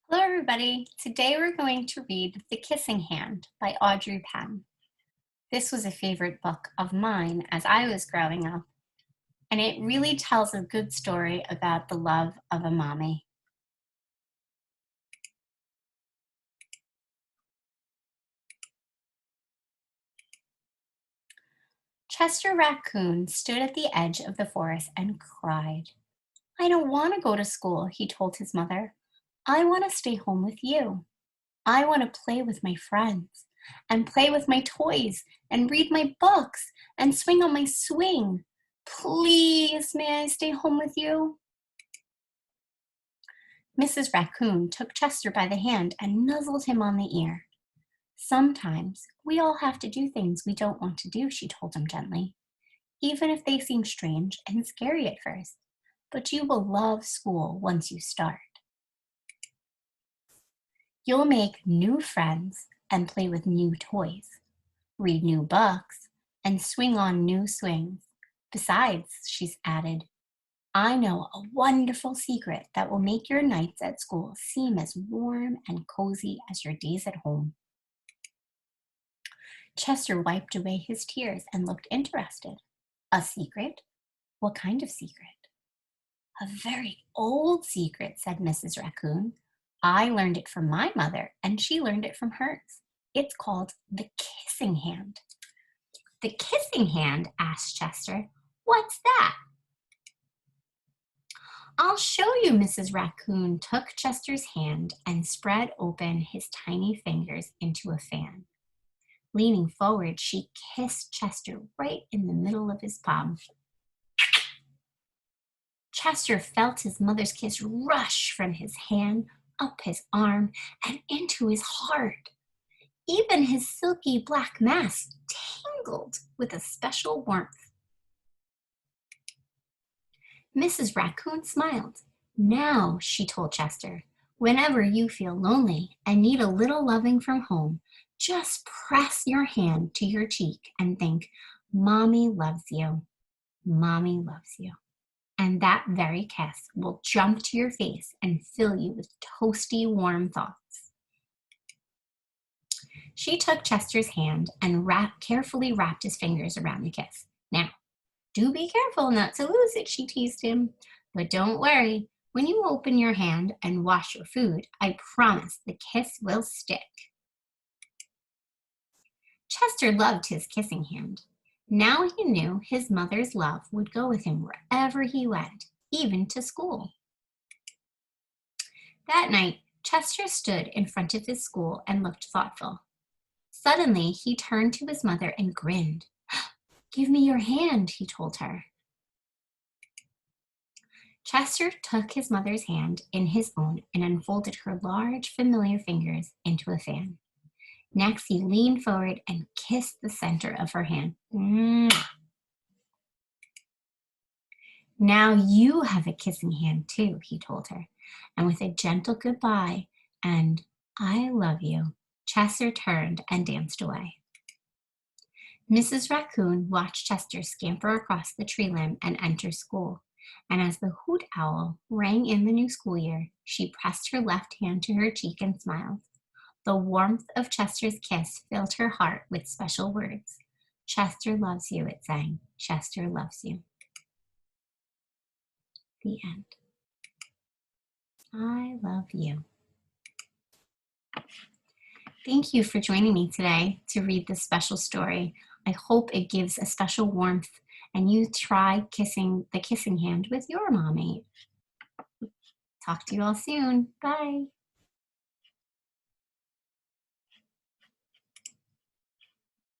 Hello, everybody. Today we're going to read The Kissing Hand by Audrey Penn. This was a favorite book of mine as I was growing up, and it really tells a good story about the love of a mommy. Chester Raccoon stood at the edge of the forest and cried. "I don't want to go to school," he told his mother. "I want to stay home with you. I want to play with my friends and play with my toys and read my books and swing on my swing. Please, may I stay home with you?" Mrs. Raccoon took Chester by the hand and nuzzled him on the ear. "Sometimes we all have to do things we don't want to do," she told him gently, "even if they seem strange and scary at first. But you will love school once you start. You'll make new friends and play with new toys, read new books, and swing on new swings. Besides," she added, "I know a wonderful secret that will make your nights at school seem as warm and cozy as your days at home." Chester wiped away his tears and looked interested. "A secret? What kind of secret?" "A very old secret," said Mrs. Raccoon. "I learned it from my mother, and she learned it from hers. It's called the kissing hand." "The kissing hand?" asked Chester. "What's that?" "I'll show you." Mrs. Raccoon took Chester's hand and spread open his tiny fingers into a fan. Leaning forward, she kissed Chester right in the middle of his palm. Chester felt his mother's kiss rush from his hand, up his arm, and into his heart. Even his silky black mask tingled with a special warmth. Mrs. Raccoon smiled. "Now," she told Chester, "whenever you feel lonely and need a little loving from home, just press your hand to your cheek and think, 'Mommy loves you. Mommy loves you.' And that very kiss will jump to your face and fill you with toasty, warm thoughts." She took Chester's hand and carefully wrapped his fingers around the kiss. "Now, do be careful not to lose it," she teased him. "But don't worry, when you open your hand and wash your food, I promise the kiss will stick." Chester loved his kissing hand. Now he knew his mother's love would go with him wherever he went, even to school. That night, Chester stood in front of his school and looked thoughtful. Suddenly, he turned to his mother and grinned. "Give me your hand," he told her. Chester took his mother's hand in his own and unfolded her large, familiar fingers into a fan. Next, he leaned forward and kissed the center of her hand. Mwah. "Now you have a kissing hand too," he told her. And with a gentle goodbye and "I love you," Chester turned and danced away. Mrs. Raccoon watched Chester scamper across the tree limb and enter school. And as the hoot owl rang in the new school year, she pressed her left hand to her cheek and smiled. The warmth of Chester's kiss filled her heart with special words. "Chester loves you," it sang. "Chester loves you." The end. I love you. Thank you for joining me today to read this special story. I hope it gives a special warmth and you try kissing the kissing hand with your mommy. Talk to you all soon. Bye.